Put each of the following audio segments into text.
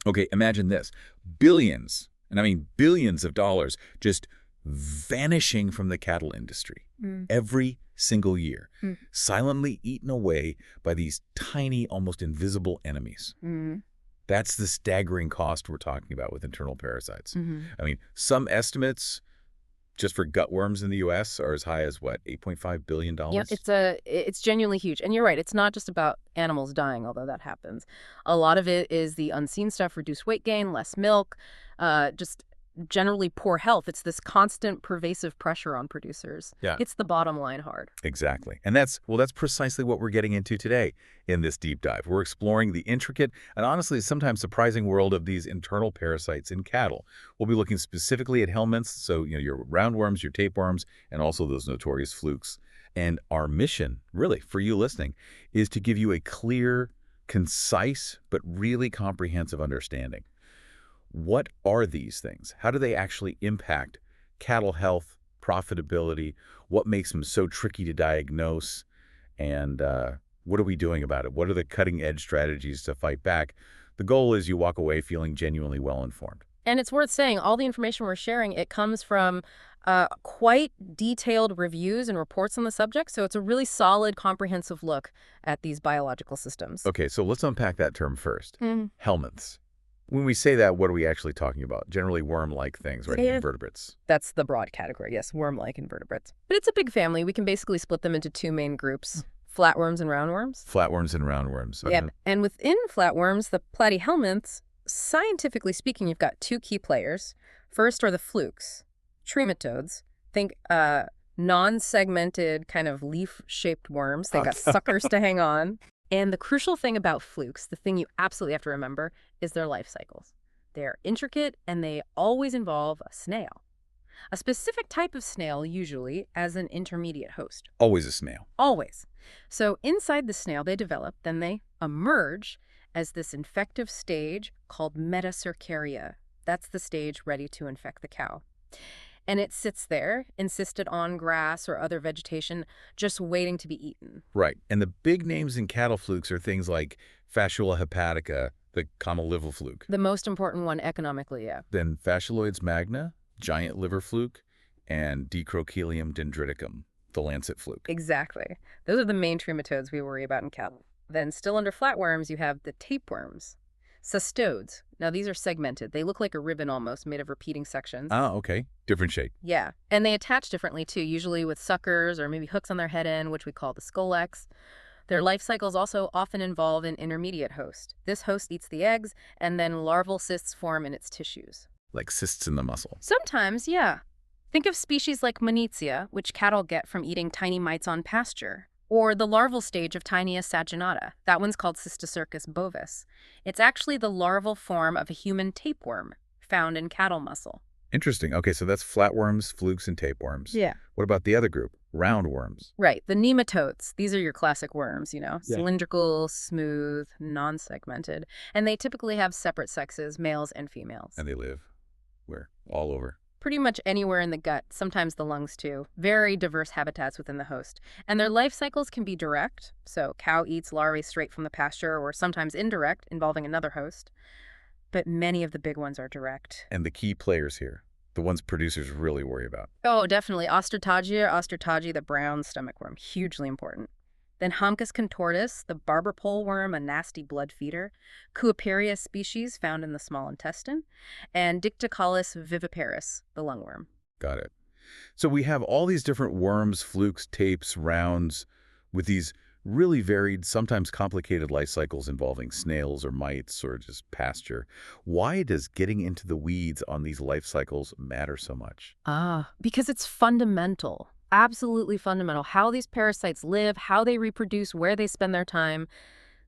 Okay, imagine this. Billions, and I mean billions of dollars just vanishing from the cattle industry every single year, silently eaten away by these tiny, almost invisible enemies. That's the staggering cost we're talking about with internal parasites. I mean, some estimates just for gutworms in the U.S. are as high as, what, $8.5 billion? Yeah, it's genuinely huge. And you're right, it's not just about animals dying, although that happens. A lot of it is the unseen stuff: reduced weight gain, less milk, just generally poor health. It's this constant pervasive pressure on producers. Yeah. It's the bottom line hard. Exactly. And that's precisely what we're getting into today in this deep dive. We're exploring the intricate and honestly sometimes surprising world of these internal parasites in cattle. We'll be looking specifically at helminths, so your roundworms, your tapeworms, and also those notorious flukes. And our mission, really, for you listening, is to give you a clear, concise, but really comprehensive understanding. What are these things? How do they actually impact cattle health, profitability? What makes them so tricky to diagnose? And what are we doing about it? What are the cutting-edge strategies to fight back? The goal is you walk away feeling genuinely well-informed. And it's worth saying, all the information we're sharing, it comes from quite detailed reviews and reports on the subject, so it's a really solid, comprehensive look at these biological systems. Okay, so let's unpack that term first. Helminths. When we say that, what are we actually talking about? Generally worm-like things, right? Yeah. Invertebrates. That's the broad category, yes, worm-like invertebrates. But it's a big family. We can basically split them into two main groups: flatworms and roundworms. Flatworms and roundworms. Yeah, and within flatworms, the platyhelminths, scientifically speaking, you've got two key players. First are the flukes, trematodes. Think non-segmented kind of leaf-shaped worms. They've got suckers to hang on. And the crucial thing about flukes, the thing you absolutely have to remember, is their life cycles. They're intricate, and they always involve a snail. A specific type of snail, usually, as an intermediate host. Always a snail. Always. So inside the snail, they develop, then they emerge as this infective stage called metacercaria. That's the stage ready to infect the cow. And it sits there, encysted on grass or other vegetation, just waiting to be eaten. Right. And the big names in cattle flukes are things like Fasciola hepatica, the common liver fluke. The most important one economically, yeah. Then Fascioloides magna, giant liver fluke, and Dicrochelium dendriticum, the lancet fluke. Exactly. Those are the main trematodes we worry about in cattle. Then still under flatworms, you have the tapeworms. Cestodes. Now, these are segmented. They look like a ribbon almost, made of repeating sections. Ah, okay. Different shape. Yeah. And they attach differently, too, usually with suckers or maybe hooks on their head end, which we call the scolex. Their life cycles also often involve an intermediate host. This host eats the eggs, and then larval cysts form in its tissues. Like cysts in the muscle. Sometimes, yeah. Think of species like Monitia, which cattle get from eating tiny mites on pasture. Or the larval stage of Tinea saginata. That one's called Cysticercus bovis. It's actually the larval form of a human tapeworm found in cattle muscle. Interesting. Okay, so that's flatworms, flukes, and tapeworms. Yeah. What about the other group? Roundworms. Right. The nematodes. These are your classic worms, Yeah. Cylindrical, smooth, non-segmented. And they typically have separate sexes, males and females. And they live where? All over. Pretty much anywhere in the gut, sometimes the lungs too. Very diverse habitats within the host. And their life cycles can be direct, so cow eats larvae straight from the pasture, or sometimes indirect, involving another host. But many of the big ones are direct. And the key players here, the ones producers really worry about. Oh, definitely. Ostertagia, the brown stomach worm, hugely important. Then Hamcus contortus, the barber pole worm, a nasty blood feeder. Cooperius species found in the small intestine. And Dictycolus viviparus, the lungworm. Got it. So we have all these different worms, flukes, tapes, rounds, with these really varied, sometimes complicated life cycles involving snails or mites or just pasture. Why does getting into the weeds on these life cycles matter so much? Because it's fundamental. Absolutely fundamental. How these parasites live, how they reproduce, where they spend their time,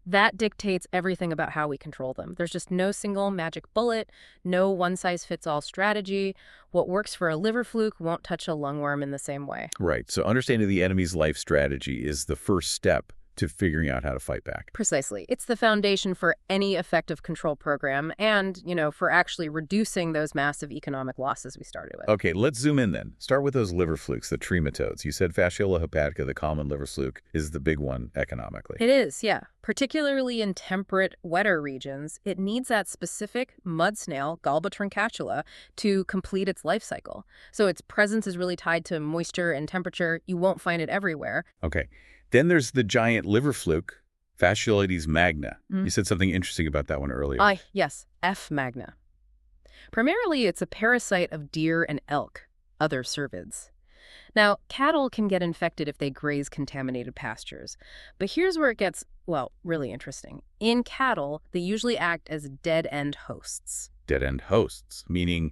that dictates everything about how we control them. There's just no single magic bullet, no one-size-fits-all strategy. What works for a liver fluke won't touch a lungworm in the same way. Right. So understanding the enemy's life strategy is the first step to figuring out how to fight back. Precisely. It's the foundation for any effective control program and, for actually reducing those massive economic losses we started with. Okay, let's zoom in then. Start with those liver flukes, the trematodes. You said Fasciola hepatica, the common liver fluke, is the big one economically. It is, yeah. Particularly in temperate, wetter regions, it needs that specific mud snail, Galba truncatula, to complete its life cycle. So its presence is really tied to moisture and temperature. You won't find it everywhere. Okay. Then there's the giant liver fluke, Fasciolides magna. You said something interesting about that one earlier. Yes, F. magna. Primarily, it's a parasite of deer and elk, other cervids. Now, cattle can get infected if they graze contaminated pastures. But here's where it gets, well, really interesting. In cattle, they usually act as dead-end hosts. Dead-end hosts, meaning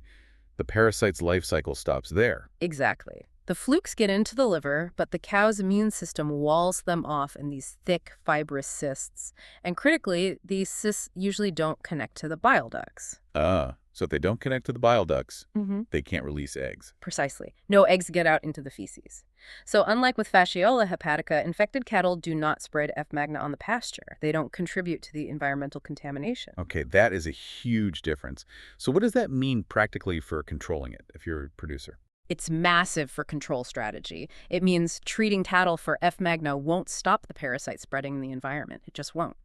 the parasite's life cycle stops there. Exactly. The flukes get into the liver, but the cow's immune system walls them off in these thick, fibrous cysts. And critically, these cysts usually don't connect to the bile ducts. So if they don't connect to the bile ducts, they can't release eggs. Precisely. No eggs get out into the feces. So unlike with Fasciola hepatica, infected cattle do not spread F. magna on the pasture. They don't contribute to the environmental contamination. Okay, that is a huge difference. So what does that mean practically for controlling it if you're a producer? It's massive for control strategy. It means treating cattle for F. magna won't stop the parasite spreading in the environment. It just won't.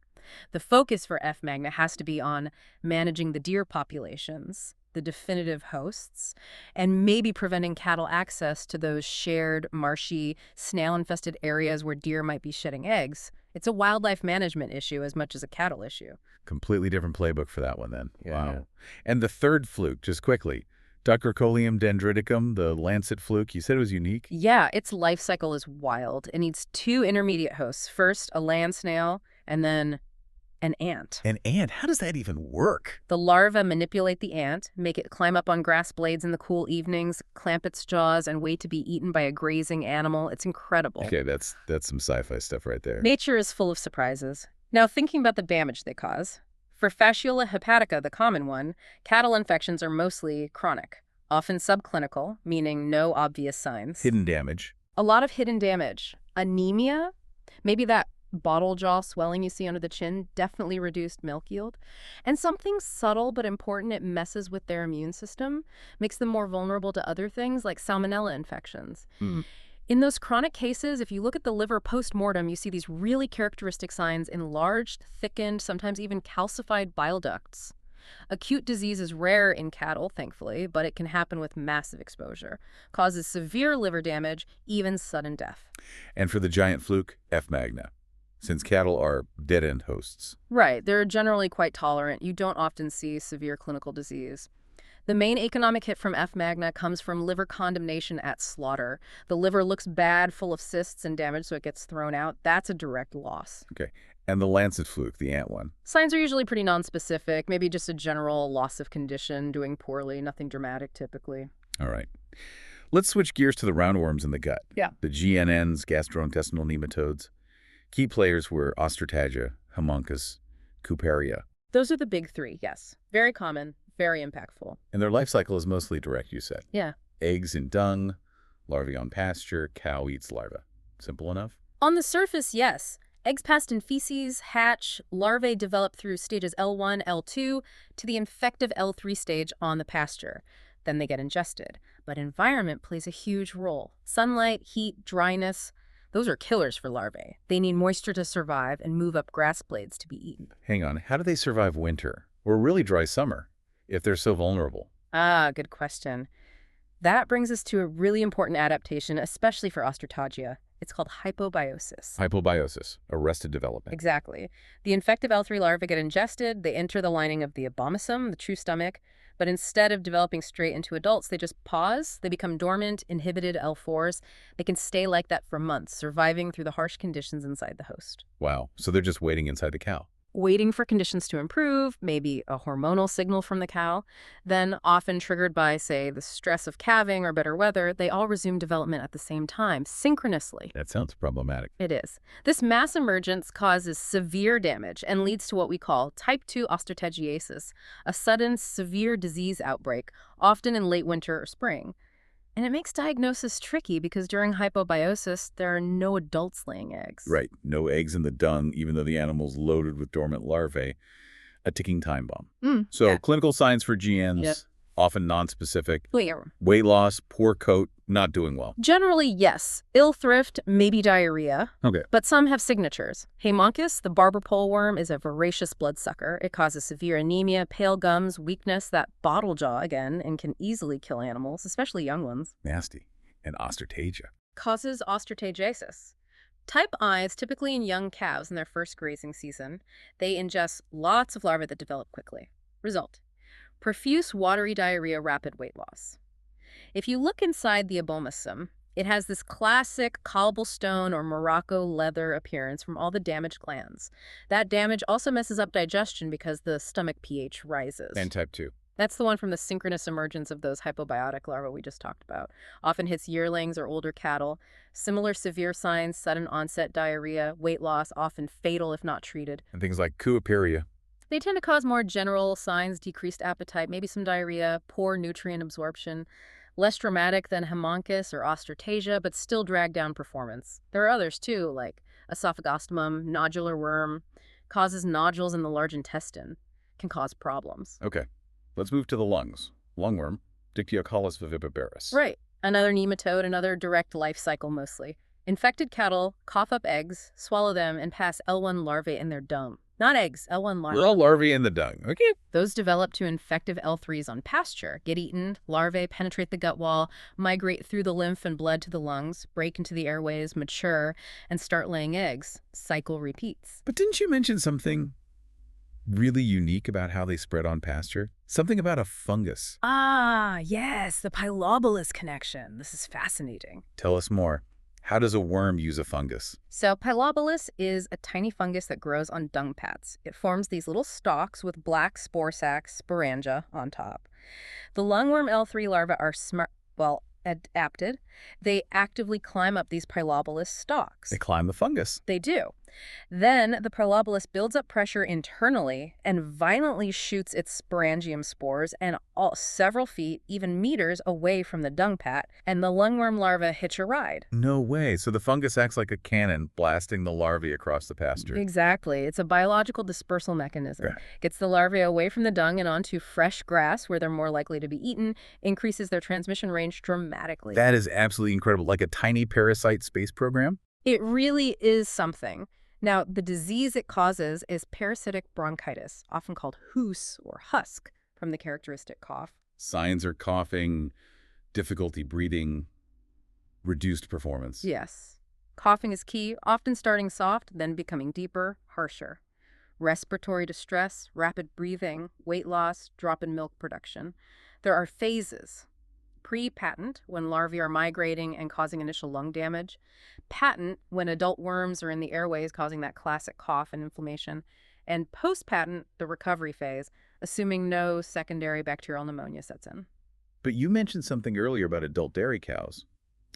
The focus for F. magna has to be on managing the deer populations, the definitive hosts, and maybe preventing cattle access to those shared, marshy, snail-infested areas where deer might be shedding eggs. It's a wildlife management issue as much as a cattle issue. Completely different playbook for that one then. Yeah. Wow. And the third fluke, just quickly, Ducrocolium dendriticum, the lancet fluke, you said it was unique? Yeah, its life cycle is wild. It needs two intermediate hosts. First, a land snail, and then an ant. An ant? How does that even work? The larvae manipulate the ant, make it climb up on grass blades in the cool evenings, clamp its jaws, and wait to be eaten by a grazing animal. It's incredible. Okay, that's some sci-fi stuff right there. Nature is full of surprises. Now, thinking about the damage they cause. For Fasciola hepatica, the common one, cattle infections are mostly chronic, often subclinical, meaning no obvious signs. Hidden damage. A lot of hidden damage. Anemia, maybe that bottle jaw swelling you see under the chin, definitely reduced milk yield. And something subtle but important, it messes with their immune system, makes them more vulnerable to other things like salmonella infections. In those chronic cases, if you look at the liver post-mortem, you see these really characteristic signs: enlarged, thickened, sometimes even calcified bile ducts. Acute disease is rare in cattle, thankfully, but it can happen with massive exposure. Causes severe liver damage, even sudden death. And for the giant fluke, F. magna, since cattle are dead-end hosts. Right. They're generally quite tolerant. You don't often see severe clinical disease. The main economic hit from F. magna comes from liver condemnation at slaughter. The liver looks bad, full of cysts and damage, so it gets thrown out. That's a direct loss. Okay. And the lancet fluke, the ant one. Signs are usually pretty nonspecific, maybe just a general loss of condition, doing poorly, nothing dramatic typically. All right. Let's switch gears to the roundworms in the gut. Yeah. The GNNs, gastrointestinal nematodes. Key players were Ostratagia, Homuncus, Couparia. Those are the big three, yes. Very common, very impactful. And their life cycle is mostly direct, you said. Yeah. Eggs in dung, larvae on pasture, cow eats larvae. Simple enough? On the surface, yes. Eggs passed in feces, hatch, larvae develop through stages L1, L2 to the infective L3 stage on the pasture. Then they get ingested. But environment plays a huge role. Sunlight, heat, dryness, those are killers for larvae. They need moisture to survive and move up grass blades to be eaten. Hang on, how do they survive winter, or really dry summer, if they're so vulnerable? Good question. That brings us to a really important adaptation, especially for Ostratagia. It's called hypobiosis. Hypobiosis, arrested development. Exactly. The infective L3 larvae get ingested, they enter the lining of the abomasum, the true stomach, but instead of developing straight into adults, they just pause, they become dormant, inhibited L4s. They can stay like that for months, surviving through the harsh conditions inside the host. Wow, so they're just waiting inside the cow. Waiting for conditions to improve, maybe a hormonal signal from the cow. Then, often triggered by, say, the stress of calving or better weather, they all resume development at the same time, synchronously. That sounds problematic. It is. This mass emergence causes severe damage and leads to what we call type 2 ostratagiasis, a sudden severe disease outbreak, often in late winter or spring. And it makes diagnosis tricky because during hypobiosis, there are no adults laying eggs. Right. No eggs in the dung, even though the animal's loaded with dormant larvae. A ticking time bomb. So Yeah. clinical signs for Yep. GNs, often nonspecific. Clear. Weight loss, poor coat, not doing well. Generally, yes. Ill thrift, maybe diarrhea. Okay. But some have signatures. Haemonchus, the barber pole worm, is a voracious bloodsucker. It causes severe anemia, pale gums, weakness, that bottle jaw again, and can easily kill animals, especially young ones. Nasty. And osteotagia. Causes osteotagiasis. Type I is typically in young calves in their first grazing season. They ingest lots of larvae that develop quickly. Result: profuse watery diarrhea, rapid weight loss. If you look inside the abomasum, it has this classic cobblestone or Morocco leather appearance from all the damaged glands. That damage also messes up digestion because the stomach pH rises. And type 2. That's the one from the synchronous emergence of those hypobiotic larvae we just talked about. Often hits yearlings or older cattle. Similar severe signs: sudden onset diarrhea, weight loss, often fatal if not treated. And things like cooperia. They tend to cause more general signs: decreased appetite, maybe some diarrhea, poor nutrient absorption. Less dramatic than haemonchus or osteotagia, but still drag down performance. There are others too, like esophagostomum, nodular worm, causes nodules in the large intestine, can cause problems. Okay. Let's move to the lungs. Lungworm, Dictyocolus viviparus. Right. Another nematode, another direct life cycle mostly. Infected cattle cough up eggs, swallow them, and pass L1 larvae in their dung. Not eggs, L1 larvae. Well, larvae in the dung. Okay. Those develop to infective L3s on pasture, get eaten, larvae penetrate the gut wall, migrate through the lymph and blood to the lungs, break into the airways, mature, and start laying eggs. Cycle repeats. But didn't you mention something really unique about how they spread on pasture? Something about a fungus. Ah, yes, the Pylobolus connection. This is fascinating. Tell us more. How does a worm use a fungus? So Pylobolus is a tiny fungus that grows on dung pats. It forms these little stalks with black spore sacs, sporangia, on top. The lungworm L3 larvae are adapted. They actively climb up these Pylobolus stalks. They climb the fungus. They do. Then the Pylobolus builds up pressure internally and violently shoots its sporangium spores and several feet, even meters, away from the dung pat, and the lungworm larvae hitch a ride. No way. So the fungus acts like a cannon, blasting the larvae across the pasture. Exactly. It's a biological dispersal mechanism. Right. Gets the larvae away from the dung and onto fresh grass where they're more likely to be eaten, increases their transmission range dramatically. That is absolutely incredible. Like a tiny parasite space program? It really is something. Now, the disease it causes is parasitic bronchitis, often called hoos or husk, from the characteristic cough. Signs are coughing, difficulty breathing, reduced performance. Yes. Coughing is key, often starting soft, then becoming deeper, harsher. Respiratory distress, rapid breathing, weight loss, drop in milk production. There are phases. Pre-patent, when larvae are migrating and causing initial lung damage. Patent, when adult worms are in the airways causing that classic cough and inflammation. And post-patent, the recovery phase, assuming no secondary bacterial pneumonia sets in. But you mentioned something earlier about adult dairy cows.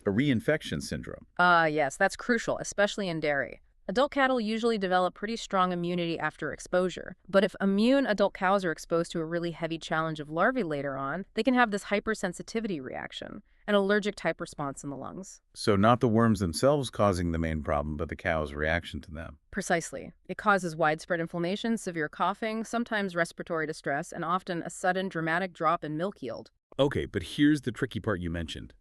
A reinfection syndrome. Yes, that's crucial, especially in dairy. Adult cattle usually develop pretty strong immunity after exposure. But if immune adult cows are exposed to a really heavy challenge of larvae later on, they can have this hypersensitivity reaction, an allergic type response in the lungs. So not the worms themselves causing the main problem, but the cow's reaction to them. Precisely. It causes widespread inflammation, severe coughing, sometimes respiratory distress, and often a sudden dramatic drop in milk yield. Okay, but here's the tricky part you mentioned.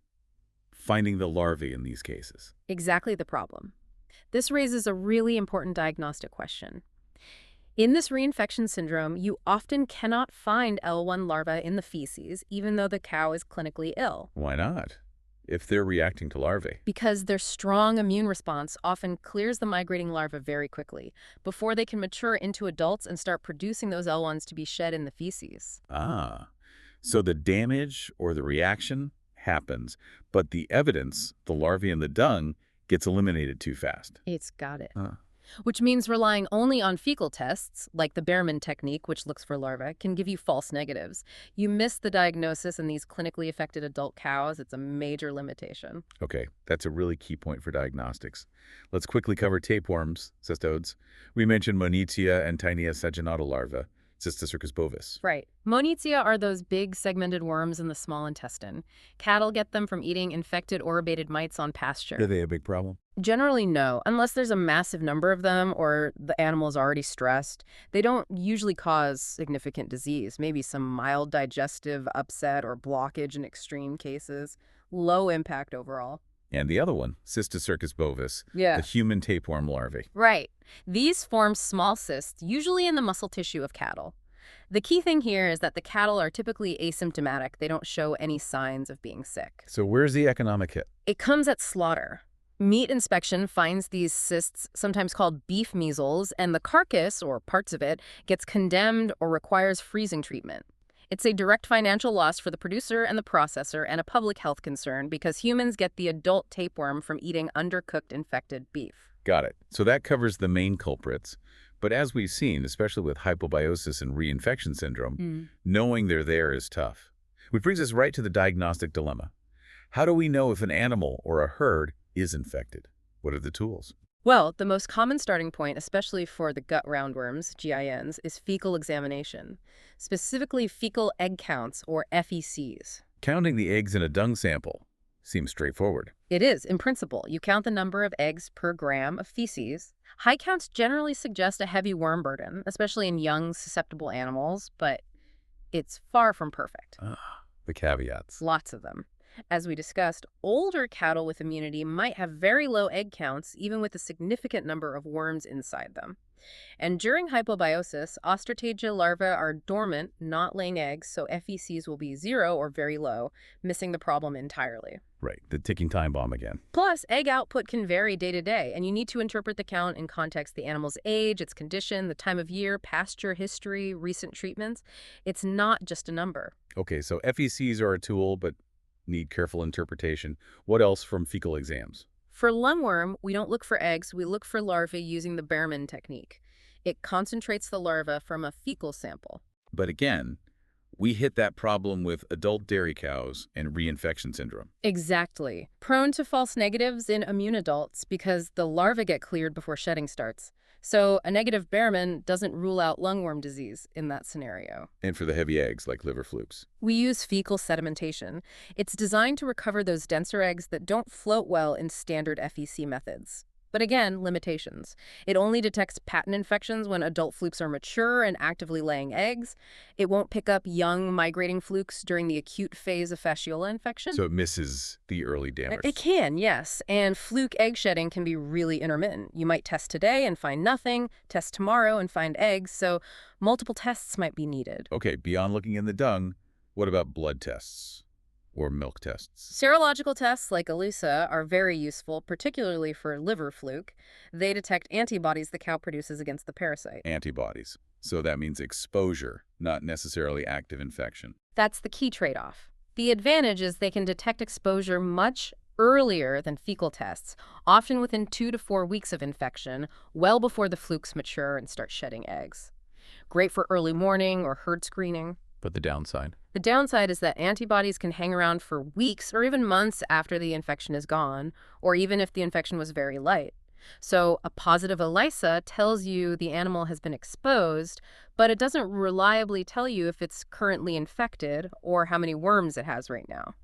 Finding the larvae in these cases. Exactly the problem. This raises a really important diagnostic question. In this reinfection syndrome, you often cannot find L1 larvae in the feces, even though the cow is clinically ill. Why not? If they're reacting to larvae. Because their strong immune response often clears the migrating larvae very quickly, before they can mature into adults and start producing those L1s to be shed in the feces. Ah, so the damage or the reaction happens, but the evidence, the larvae in the dung, gets eliminated too fast. It's got it. Huh. Which means relying only on fecal tests, like the Behrman technique, which looks for larvae, can give you false negatives. You miss the diagnosis in these clinically affected adult cows. It's a major limitation. Okay, that's a really key point for diagnostics. Let's quickly cover tapeworms, cestodes. We mentioned Monitia and Tinea saginata larvae. Cysticercus bovis. Right. Monitia are those big segmented worms in the small intestine. Cattle get them from eating infected orobated mites on pasture. Are they a big problem? Generally, no. Unless there's a massive number of them or the animal is already stressed, they don't usually cause significant disease. Maybe some mild digestive upset or blockage in extreme cases. Low impact overall. And the other one, Cysticercus bovis, Yeah. the human tapeworm larvae. Right. These form small cysts, usually in the muscle tissue of cattle. The key thing here is that the cattle are typically asymptomatic. They don't show any signs of being sick. So where's the economic hit? It comes at slaughter. Meat inspection finds these cysts, sometimes called beef measles, and the carcass, or parts of it, gets condemned or requires freezing treatment. It's a direct financial loss for the producer and the processor and a public health concern because humans get the adult tapeworm from eating undercooked infected beef. Got it. So that covers the main culprits. But as we've seen, especially with hypobiosis and reinfection syndrome, knowing they're there is tough. Which brings us right to the diagnostic dilemma. How do we know if an animal or a herd is infected? What are the tools? Well, the most common starting point, especially for the gut roundworms, GINs, is fecal examination, specifically fecal egg counts, or FECs. Counting the eggs in a dung sample seems straightforward. It is, in principle. You count the number of eggs per gram of feces. High counts generally suggest a heavy worm burden, especially in young, susceptible animals, but it's far from perfect. The caveats. Lots of them. As we discussed, older cattle with immunity might have very low egg counts, even with a significant number of worms inside them. And during hypobiosis, Ostratagia larvae are dormant, not laying eggs, so FECs will be 0 or very low, missing the problem entirely. Right, the ticking time bomb again. Plus, egg output can vary day to day, and you need to interpret the count in context: the animal's age, its condition, the time of year, pasture history, recent treatments. It's not just a number. Okay, so FECs are a tool, but need careful interpretation. What else from fecal exams? For lungworm, we don't look for eggs, we look for larvae using the Behrman technique. It concentrates the larva from a fecal sample. But again, we hit that problem with adult dairy cows and reinfection syndrome. Exactly. Prone to false negatives in immune adults because the larvae get cleared before shedding starts. So a negative Behrman doesn't rule out lungworm disease in that scenario. And for the heavy eggs, like liver flukes. We use fecal sedimentation. It's designed to recover those denser eggs that don't float well in standard FEC methods. But again, limitations. It only detects patent infections when adult flukes are mature and actively laying eggs. It won't pick up young migrating flukes during the acute phase of fasciola infection. So it misses the early damage. It can, yes. And fluke egg shedding can be really intermittent. You might test today and find nothing, test tomorrow and find eggs, so multiple tests might be needed. Okay, beyond looking in the dung, what about blood tests or milk tests? Serological tests like ELISA are very useful, particularly for liver fluke. They detect antibodies the cow produces against the parasite. Antibodies. So that means exposure, not necessarily active infection. That's the key trade-off. The advantage is they can detect exposure much earlier than fecal tests, often within 2 to 4 weeks of infection, well before the flukes mature and start shedding eggs. Great for early morning or herd screening. But the downside? The downside is that antibodies can hang around for weeks or even months after the infection is gone, or even if the infection was very light. So a positive ELISA tells you the animal has been exposed, but it doesn't reliably tell you if it's currently infected or how many worms it has right now.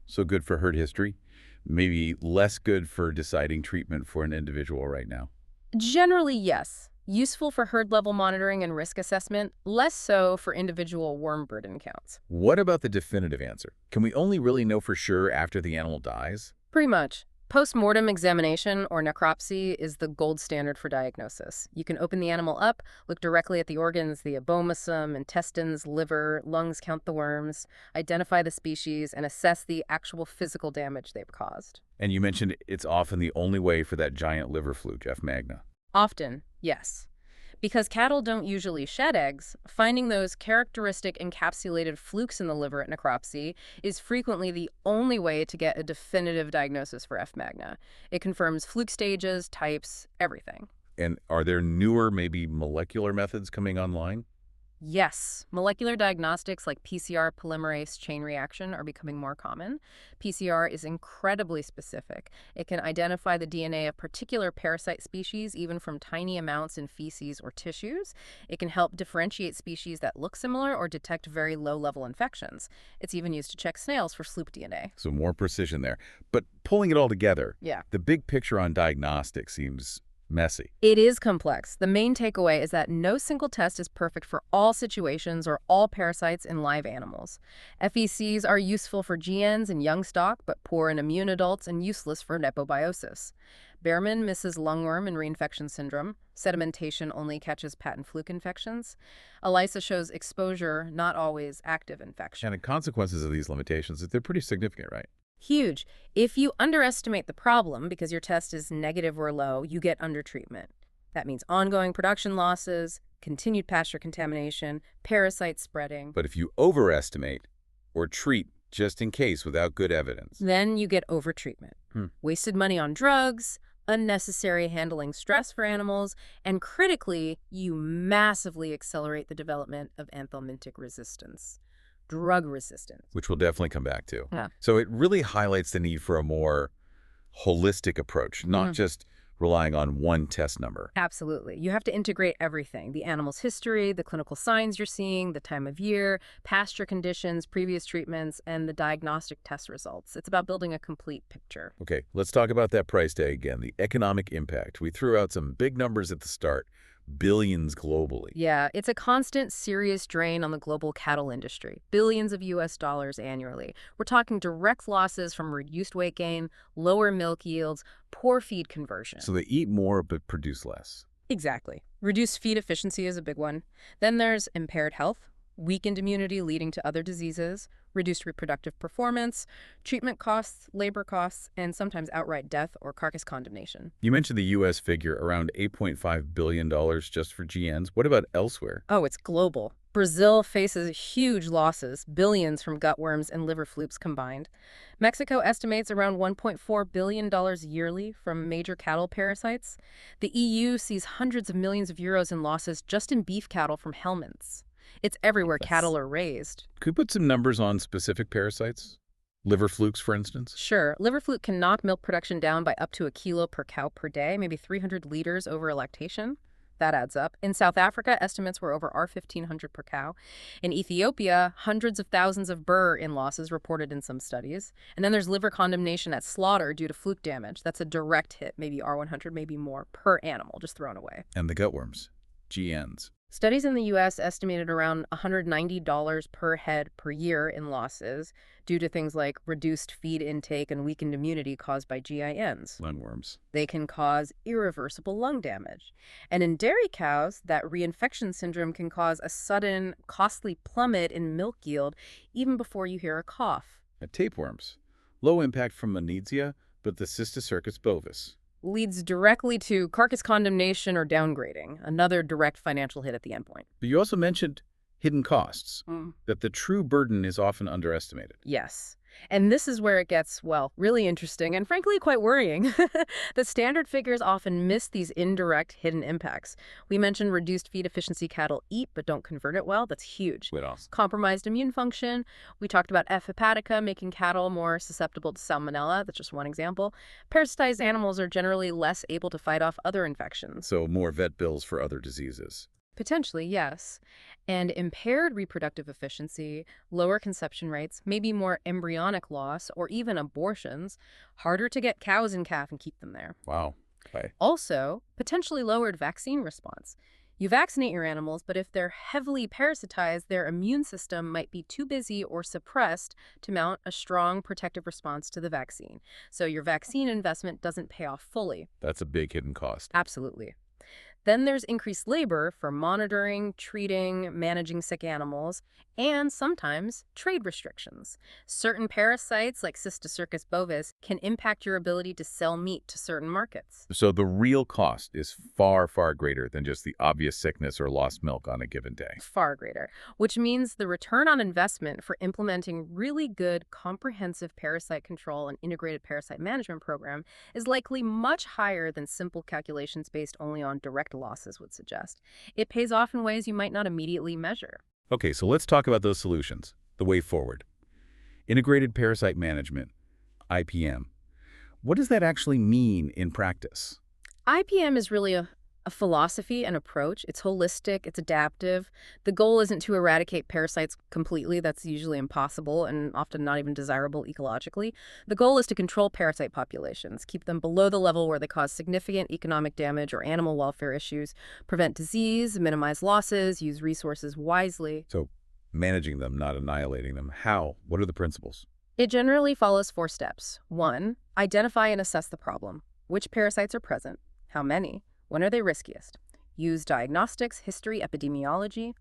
So good for herd history, maybe less good for deciding treatment for an individual right now. Generally, yes. Useful for herd-level monitoring and risk assessment, less so for individual worm burden counts. What about the definitive answer? Can we only really know for sure after the animal dies? Pretty much. Post-mortem examination, or necropsy, is the gold standard for diagnosis. You can open the animal up, look directly at the organs, the abomasum, intestines, liver, lungs, count the worms, identify the species, and assess the actual physical damage they've caused. And you mentioned it's often the only way for that giant liver fluke, F. magna. Often, yes. Because cattle don't usually shed eggs, finding those characteristic encapsulated flukes in the liver at necropsy is frequently the only way to get a definitive diagnosis for F. magna. It confirms fluke stages, types, everything. And are there newer, maybe molecular methods coming online? Yes, molecular diagnostics like PCR polymerase chain reaction are becoming more common. PCR is incredibly specific. It can identify the DNA of particular parasite species, even from tiny amounts in feces or tissues. It can help differentiate species that look similar or detect very low-level infections. It's even used to check snails for sloop DNA. So more precision there. But pulling it all together, Yeah. the big picture on diagnostics seems messy. It is complex. The main takeaway is that no single test is perfect for all situations or all parasites in live animals. FECs are useful for GNs and young stock, but poor in immune adults and useless for nepobiosis. Behrman misses lungworm and reinfection syndrome. Sedimentation only catches patent fluke infections. ELISA shows exposure, not always active infection. And the consequences of these limitations, they're pretty significant, right? Huge. If you underestimate the problem because your test is negative or low, you get undertreatment. That means ongoing production losses, continued pasture contamination, parasite spreading. But if you overestimate or treat just in case without good evidence, Then you get overtreatment. Wasted money on drugs, unnecessary handling stress for animals, and critically, you massively accelerate the development of anthelmintic resistance. Drug resistance. which we'll definitely come back to. Yeah. So it really highlights the need for a more holistic approach, not just relying on one test number. Absolutely. You have to integrate everything: the animal's history, the clinical signs you're seeing, the time of year, pasture conditions, previous treatments, and the diagnostic test results. It's about building a complete picture. Okay, let's talk about that price tag again, the economic impact. We threw out some big numbers at the start, billions globally. Yeah, it's a constant, serious drain on the global cattle industry. Billions of US dollars annually. We're talking direct losses from reduced weight gain, lower milk yields, poor feed conversion. So they eat more but produce less. Exactly. Reduced feed efficiency is a big one. Then there's impaired health, weakened immunity leading to other diseases, reduced reproductive performance, treatment costs, labor costs, and sometimes outright death or carcass condemnation. You mentioned the U.S. figure, around $8.5 billion just for GNs. What about elsewhere? Oh, it's global. Brazil faces huge losses, billions from gutworms and liver flukes combined. Mexico estimates around $1.4 billion yearly from major cattle parasites. The EU sees hundreds of millions of euros in losses just in beef cattle from helminths. It's everywhere cattle are raised. Could we put some numbers on specific parasites? Liver flukes, for instance? Sure, liver fluke can knock milk production down by up to a kilo per cow per day, maybe 300 liters over a lactation. That adds up. In South Africa, estimates were over R1,500 per cow. In Ethiopia, hundreds of thousands of burr in losses reported in some studies. And then there's liver condemnation at slaughter due to fluke damage. That's a direct hit, maybe R100, maybe more, per animal, just thrown away. And the gutworms, GNs. Studies in the U.S. estimated around $190 per head per year in losses due to things like reduced feed intake and weakened immunity caused by GINs. Lungworms. They can cause irreversible lung damage. And in dairy cows, that reinfection syndrome can cause a sudden, costly plummet in milk yield even before you hear a cough. Tapeworms. Low impact from Menesia, but the Cysticercus bovis. Leads directly to carcass condemnation or downgrading, another direct financial hit at the endpoint. But you also mentioned hidden costs, that the true burden is often underestimated. Yes. And this is where it gets, well, really interesting and frankly quite worrying. The standard figures often miss these indirect hidden impacts. We mentioned reduced feed efficiency cattle eat but don't convert it well. That's huge. What else? Compromised immune function. We talked about F. hepatica, making cattle more susceptible to salmonella. That's just one example. Parasitized animals are generally less able to fight off other infections. So more vet bills for other diseases. Potentially, yes. And impaired reproductive efficiency, lower conception rates, maybe more embryonic loss, or even abortions, harder to get cows and calf and keep them there. Wow. Okay. Also, potentially lowered vaccine response. You vaccinate your animals, but if they're heavily parasitized, their immune system might be too busy or suppressed to mount a strong protective response to the vaccine. So your vaccine investment doesn't pay off fully. That's a big hidden cost. Absolutely. Then there's increased labor for monitoring, treating, managing sick animals, and sometimes trade restrictions. Certain parasites, like Cysticercus bovis, can impact your ability to sell meat to certain markets. So the real cost is far, far greater than just the obvious sickness or lost milk on a given day. Far greater, which means the return on investment for implementing really good, comprehensive parasite control and integrated parasite management program is likely much higher than simple calculations based only on direct losses would suggest. It pays off in ways you might not immediately measure. Okay, so let's talk about those solutions, the way forward. Integrated parasite management, IPM. What does that actually mean in practice? IPM is really a philosophy and approach. It's holistic, it's adaptive. The goal isn't to eradicate parasites completely. That's usually impossible and often not even desirable ecologically. The goal is to control parasite populations, keep them below the level where they cause significant economic damage or animal welfare issues, prevent disease, minimize losses, use resources wisely. So managing them, not annihilating them. How? What are the principles? It generally follows 4 steps. 1, identify and assess the problem. Which parasites are present? How many? When are they riskiest? Use diagnostics, history, epidemiology.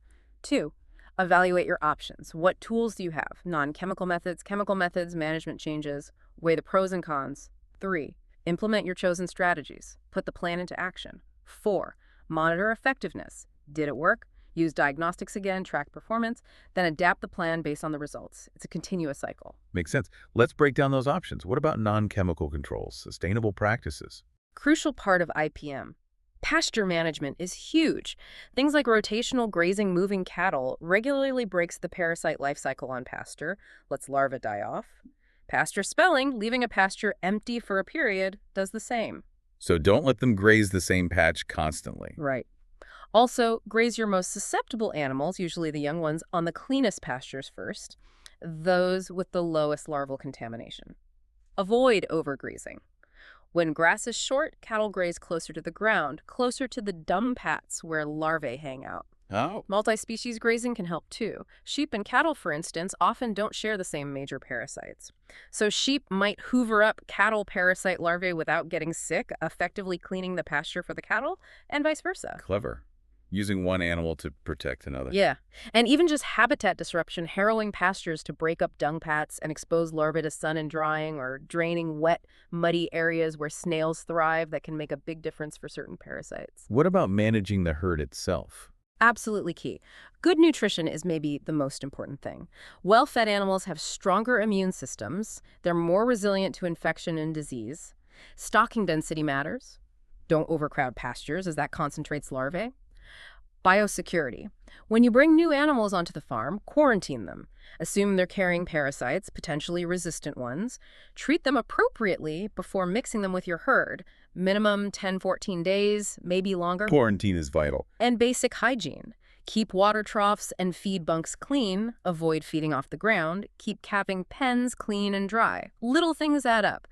2, evaluate your options. What tools do you have? Non-chemical methods, chemical methods, management changes. Weigh the pros and cons. 3, implement your chosen strategies. Put the plan into action. 4, monitor effectiveness. Did it work? Use diagnostics again, track performance, then adapt the plan based on the results. It's a continuous cycle. Makes sense. Let's break down those options. What about non-chemical controls, sustainable practices? Crucial part of IPM. Pasture management is huge. Things like rotational grazing moving cattle regularly breaks the parasite life cycle on pasture, lets larvae die off. Pasture spelling, leaving a pasture empty for a period, does the same. So don't let them graze the same patch constantly. Right. Also, graze your most susceptible animals, usually the young ones, on the cleanest pastures first, those with the lowest larval contamination. Avoid overgrazing. When grass is short, cattle graze closer to the ground, closer to the dung pats where larvae hang out. Oh. Multi-species grazing can help too. Sheep and cattle, for instance, often don't share the same major parasites. So sheep might hoover up cattle parasite larvae without getting sick, effectively cleaning the pasture for the cattle, and vice versa. Clever. Using one animal to protect another. Yeah, and even just habitat disruption, harrowing pastures to break up dung pats and expose larvae to sun and drying, or draining wet, muddy areas where snails thrive that can make a big difference for certain parasites. What about managing the herd itself? Absolutely key. Good nutrition is maybe the most important thing. Well-fed animals have stronger immune systems. They're more resilient to infection and disease. Stocking density matters. Don't overcrowd pastures as that concentrates larvae. Biosecurity. When you bring new animals onto the farm, quarantine them. Assume they're carrying parasites, potentially resistant ones. Treat them appropriately before mixing them with your herd. Minimum 10-14 days, maybe longer. Quarantine is vital. And basic hygiene. Keep water troughs and feed bunks clean. Avoid feeding off the ground. Keep calving pens clean and dry. Little things add up.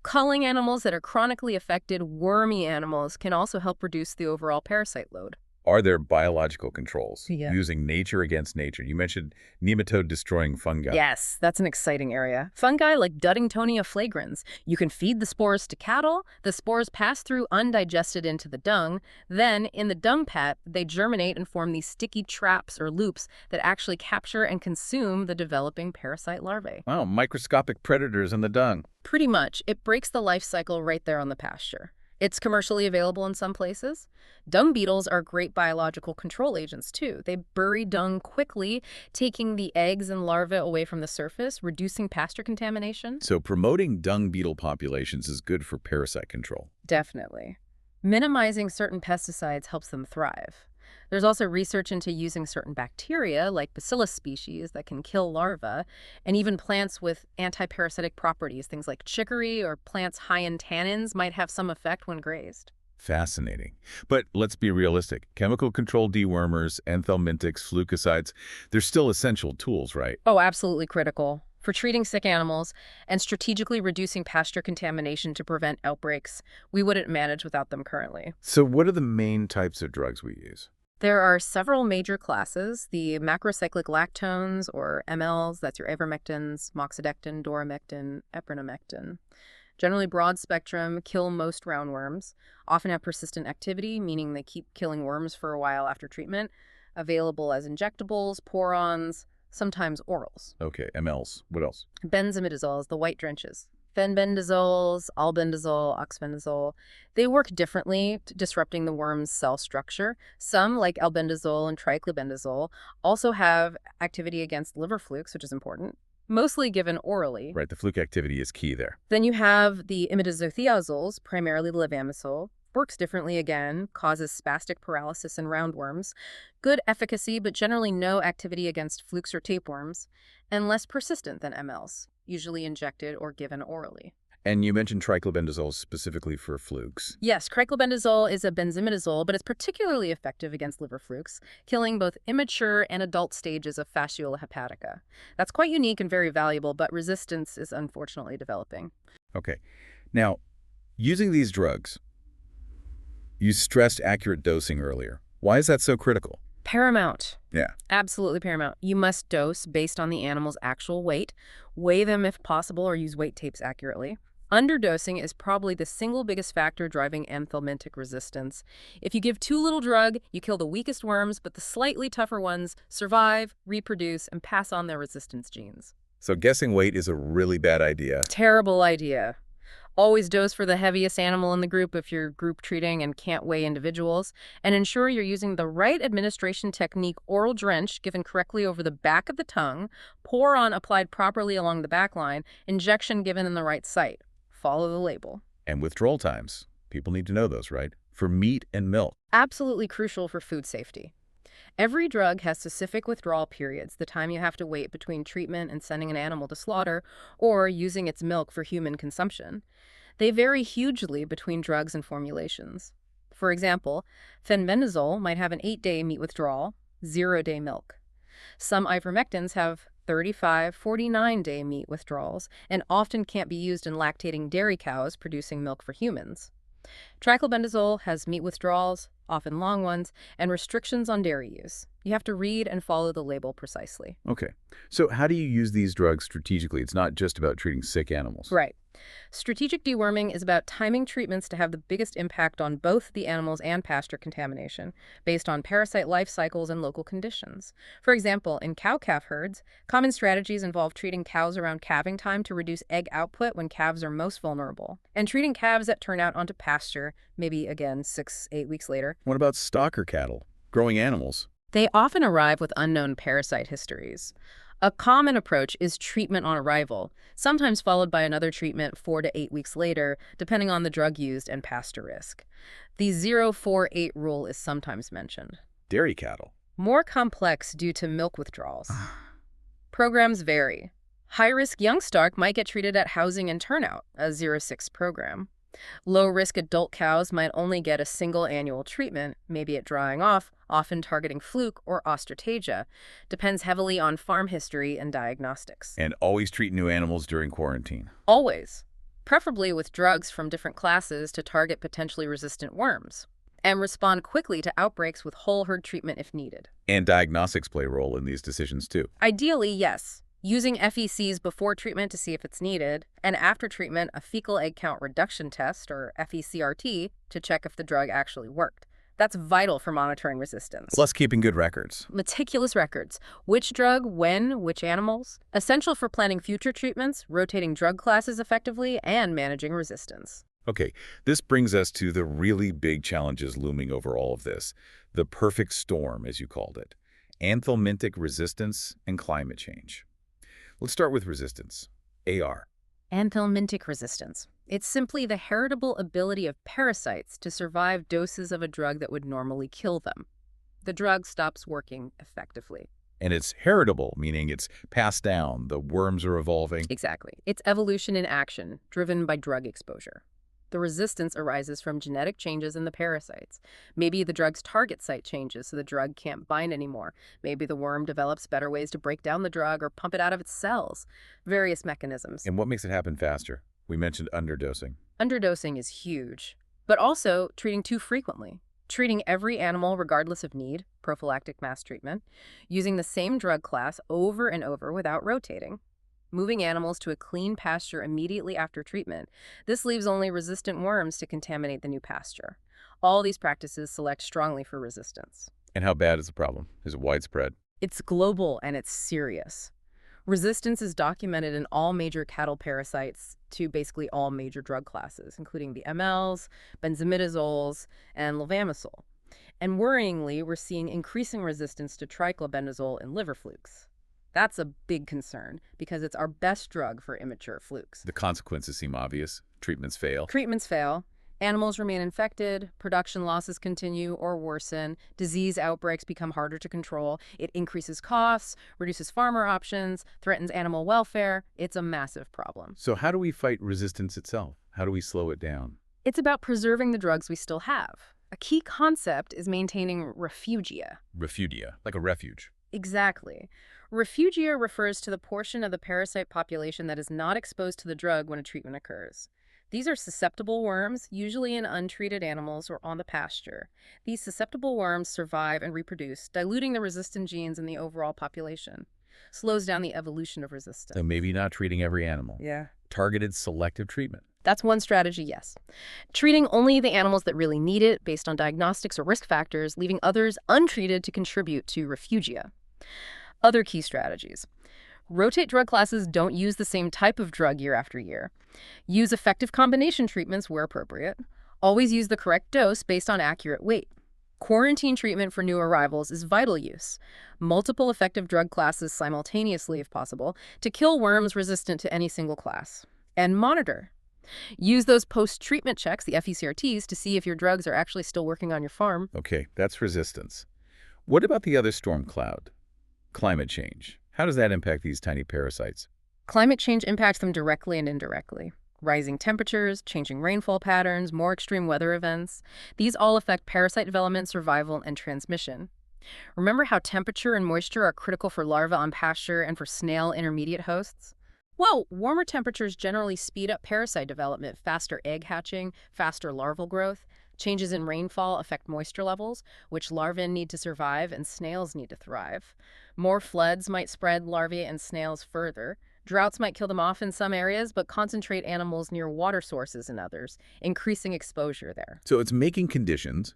Culling animals that are chronically affected, wormy animals, can also help reduce the overall parasite load. Are there biological controls? Yeah. Using nature against nature. You mentioned nematode-destroying fungi. Yes, that's an exciting area. Fungi like Duddingtonia flagrans. You can feed the spores to cattle. The spores pass through undigested into the dung. Then, in the dung pat, they germinate and form these sticky traps or loops that actually capture and consume the developing parasite larvae. Wow, microscopic predators in the dung. Pretty much. It breaks the life cycle right there on the pasture. It's commercially available in some places. Dung beetles are great biological control agents, too. They bury dung quickly, taking the eggs and larvae away from the surface, reducing pasture contamination. So promoting dung beetle populations is good for parasite control. Definitely. Minimizing certain pesticides helps them thrive. There's also research into using certain bacteria, like bacillus species, that can kill larvae, and even plants with anti-parasitic properties, things like chicory or plants high in tannins, might have some effect when grazed. Fascinating. But let's be realistic. Chemical control dewormers, anthelmintics, flucicides, they're still essential tools, right? Oh, absolutely critical. For treating sick animals and strategically reducing pasture contamination to prevent outbreaks, we wouldn't manage without them currently. So what are the main types of drugs we use? There are several major classes: the macrocyclic lactones, or MLs, that's your ivermectins, moxidectin, doramectin, eprinomectin. Generally broad spectrum, kill most roundworms, often have persistent activity, meaning they keep killing worms for a while after treatment, available as injectables, porons, sometimes orals. Okay, mLs. What else? Benzimidazoles, the white drenches. Fenbendazoles, albendazole, oxbendazole, they work differently, disrupting the worm's cell structure. Some, like albendazole and triclobendazole, also have activity against liver flukes, which is important, mostly given orally. Right, the fluke activity is key there. Then you have the imidazothiazoles, primarily levamisole. Works differently again, causes spastic paralysis in roundworms. Good efficacy, but generally no activity against flukes or tapeworms, and less persistent than mLs, usually injected or given orally. And you mentioned triclobendazole specifically for flukes. Yes, triclobendazole is a benzimidazole, but it's particularly effective against liver flukes, killing both immature and adult stages of fasciola hepatica. That's quite unique and very valuable, but resistance is unfortunately developing. Okay. Now, using these drugs, you stressed accurate dosing earlier. Why is that so critical? Paramount. Yeah. Absolutely paramount. You must dose based on the animal's actual weight, weigh them if possible, or use weight tapes accurately. Underdosing is probably the single biggest factor driving anthelmintic resistance. If you give too little drug, you kill the weakest worms, but the slightly tougher ones survive, reproduce, and pass on their resistance genes. So guessing weight is a really bad idea. Terrible idea. Always dose for the heaviest animal in the group if you're group treating and can't weigh individuals, and ensure you're using the right administration technique: oral drench given correctly over the back of the tongue, pour on applied properly along the back line, injection given in the right site. Follow the label. And withdrawal times. People need to know those, right? For meat and milk. Absolutely crucial for food safety. Every drug has specific withdrawal periods, the time you have to wait between treatment and sending an animal to slaughter, or using its milk for human consumption. They vary hugely between drugs and formulations. For example, fenbendazole might have an 8-day meat withdrawal, 0-day milk. Some ivermectins have 35, 49-day meat withdrawals and often can't be used in lactating dairy cows producing milk for humans. Triclobendazole has meat withdrawals, often long ones, and restrictions on dairy use. You have to read and follow the label precisely. Okay. So how do you use these drugs strategically? It's not just about treating sick animals. Right. Strategic deworming is about timing treatments to have the biggest impact on both the animals and pasture contamination, based on parasite life cycles and local conditions. For example, in cow-calf herds, common strategies involve treating cows around calving time to reduce egg output when calves are most vulnerable, and treating calves that turn out onto pasture, maybe again 6-8 weeks later. What about stocker cattle, growing animals? They often arrive with unknown parasite histories. A common approach is treatment on arrival, sometimes followed by another treatment 4 to 8 weeks later, depending on the drug used and pasture risk. The 0-4-8 rule is sometimes mentioned. Dairy cattle. More complex due to milk withdrawals. Programs vary. High-risk young stock might get treated at housing and turnout, a 0-6 program. Low-risk adult cows might only get a single annual treatment, maybe at drying off, often targeting fluke or ostratage. Depends heavily on farm history and diagnostics. And always treat new animals during quarantine. Always. Preferably with drugs from different classes to target potentially resistant worms. And respond quickly to outbreaks with whole herd treatment if needed. And diagnostics play a role in these decisions too. Ideally, yes. Using FECs before treatment to see if it's needed, and after treatment, a fecal egg count reduction test, or FECRT, to check if the drug actually worked. That's vital for monitoring resistance. Plus keeping good records. Meticulous records. Which drug, when, which animals. Essential for planning future treatments, rotating drug classes effectively, and managing resistance. Okay, this brings us to the really big challenges looming over all of this. The perfect storm, as you called it. Anthelmintic resistance and climate change. Let's start with resistance, AR. Anthelmintic resistance. It's simply the heritable ability of parasites to survive doses of a drug that would normally kill them. The drug stops working effectively. And it's heritable, meaning it's passed down, the worms are evolving. Exactly. It's evolution in action, driven by drug exposure. The resistance arises from genetic changes in the parasites. Maybe the drug's target site changes so the drug can't bind anymore. Maybe the worm develops better ways to break down the drug or pump it out of its cells. Various mechanisms. And what makes it happen faster? We mentioned underdosing. Underdosing is huge, but also treating too frequently. Treating every animal regardless of need, prophylactic mass treatment. Using the same drug class over and over without rotating. Moving animals to a clean pasture immediately after treatment. This leaves only resistant worms to contaminate the new pasture. All these practices select strongly for resistance. And how bad is the problem? Is it widespread? It's global and it's serious. Resistance is documented in all major cattle parasites to basically all major drug classes, including the MLs, benzimidazoles, and levamisole. And worryingly, we're seeing increasing resistance to triclobendazole in liver flukes. That's a big concern because it's our best drug for immature flukes. The consequences seem obvious. Treatments fail. Treatments fail. Animals remain infected, production losses continue or worsen, disease outbreaks become harder to control, it increases costs, reduces farmer options, threatens animal welfare. It's a massive problem. So how do we fight resistance itself? How do we slow it down? It's about preserving the drugs we still have. A key concept is maintaining refugia. Refugia, like a refuge. Exactly. Refugia refers to the portion of the parasite population that is not exposed to the drug when a treatment occurs. These are susceptible worms, usually in untreated animals or on the pasture. These susceptible worms survive and reproduce, diluting the resistant genes in the overall population. Slows down the evolution of resistance. So maybe not treating every animal. Yeah. Targeted selective treatment. That's one strategy, yes. Treating only the animals that really need it based on diagnostics or risk factors, leaving others untreated to contribute to refugia. Other key strategies. Rotate drug classes, don't use the same type of drug year after year. Use effective combination treatments where appropriate. Always use the correct dose based on accurate weight. Quarantine treatment for new arrivals is vital use. Multiple effective drug classes simultaneously if possible to kill worms resistant to any single class. And monitor. Use those post-treatment checks, the FECRTs, to see if your drugs are actually still working on your farm. Okay, that's resistance. What about the other storm cloud? Climate change. How does that impact these tiny parasites? Climate change impacts them directly and indirectly. Rising temperatures, changing rainfall patterns, more extreme weather events. These all affect parasite development, survival, and transmission. Remember how temperature and moisture are critical for larvae on pasture and for snail intermediate hosts? Well, warmer temperatures generally speed up parasite development, faster egg hatching, faster larval growth. Changes in rainfall affect moisture levels, which larvae need to survive and snails need to thrive. More floods might spread larvae and snails further. Droughts might kill them off in some areas, but concentrate animals near water sources in others, increasing exposure there. So it's making conditions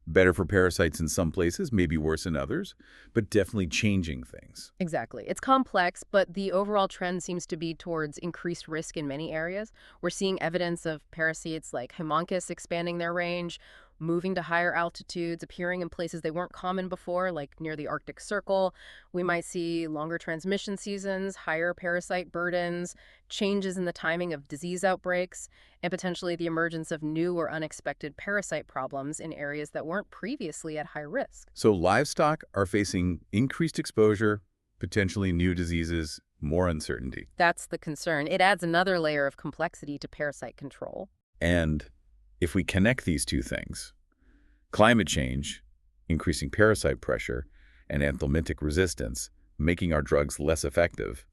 better for parasites in some places, maybe worse in others, but definitely changing things. Exactly. It's complex, but the overall trend seems to be towards increased risk in many areas. We're seeing evidence of parasites like Haemonchus expanding their range, moving to higher altitudes, appearing in places they weren't common before, like near the Arctic Circle. We might see longer transmission seasons, higher parasite burdens, changes in the timing of disease outbreaks, and potentially the emergence of new or unexpected parasite problems in areas that weren't previously at high risk. So livestock are facing increased exposure, potentially new diseases, more uncertainty. That's the concern. It adds another layer of complexity to parasite control. And if we connect these two things, climate change, increasing parasite pressure, and anthelmintic resistance, making our drugs less effective,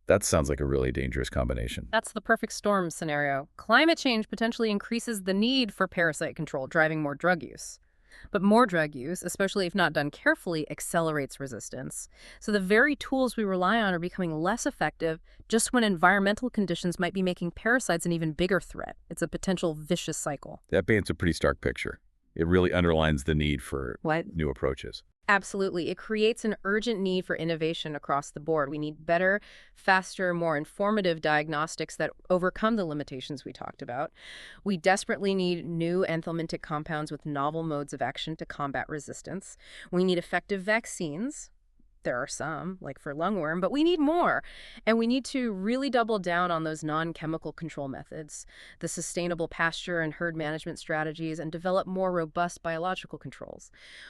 that sounds like a really dangerous combination. That's the perfect storm scenario. Climate change potentially increases the need for parasite control, driving more drug use. But more drug use, especially if not done carefully, accelerates resistance. So the very tools we rely on are becoming less effective just when environmental conditions might be making parasites an even bigger threat. It's a potential vicious cycle. That paints a pretty stark picture. It really underlines the need for new approaches. Absolutely. It creates an urgent need for innovation across the board. We need better, faster, more informative diagnostics that overcome the limitations we talked about. We desperately need new anthelmintic compounds with novel modes of action to combat resistance. We need effective vaccines. There are some, like for lungworm, but we need more. And we need to really double down on those non-chemical control methods, the sustainable pasture and herd management strategies, and develop more robust biological controls.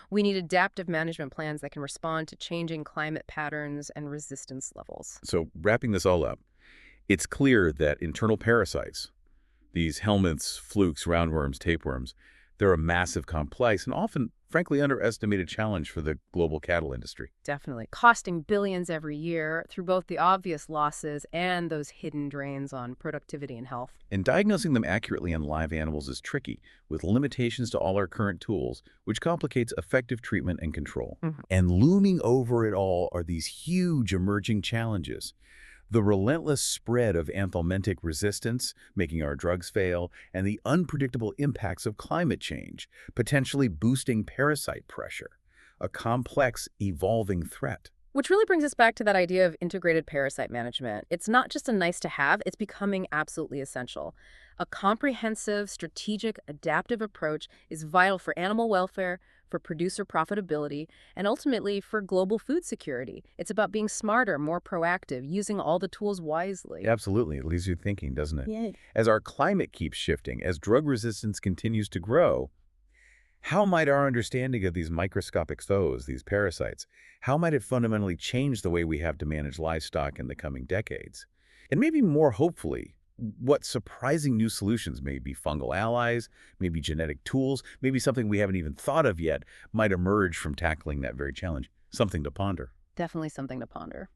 We need adaptive management plans that can respond to changing climate patterns and resistance levels. So wrapping this all up, it's clear that internal parasites, these helminths, flukes, roundworms, tapeworms, they're a massive, complex, and often, frankly, underestimated challenge for the global cattle industry. Definitely. Costing billions every year through both the obvious losses and those hidden drains on productivity and health. And diagnosing them accurately in live animals is tricky, with limitations to all our current tools, which complicates effective treatment and control. And looming over it all are these huge emerging challenges. The relentless spread of anthelmintic resistance, making our drugs fail, and the unpredictable impacts of climate change, potentially boosting parasite pressure. a complex, evolving threat. Which really brings us back to that idea of integrated parasite management. It's not just a nice to have, it's becoming absolutely essential. A comprehensive, strategic, adaptive approach is vital for animal welfare, for producer profitability, and ultimately for global food security. It's about being smarter, more proactive, using all the tools wisely. Absolutely. It leaves you thinking, doesn't it? Yeah. As our climate keeps shifting, as drug resistance continues to grow, how might our understanding of these microscopic foes, these parasites, how might it fundamentally change the way we have to manage livestock in the coming decades? And maybe more hopefully, what surprising new solutions, maybe fungal allies, maybe genetic tools, maybe something we haven't even thought of yet, might emerge from tackling that very challenge. Something to ponder. Definitely something to ponder.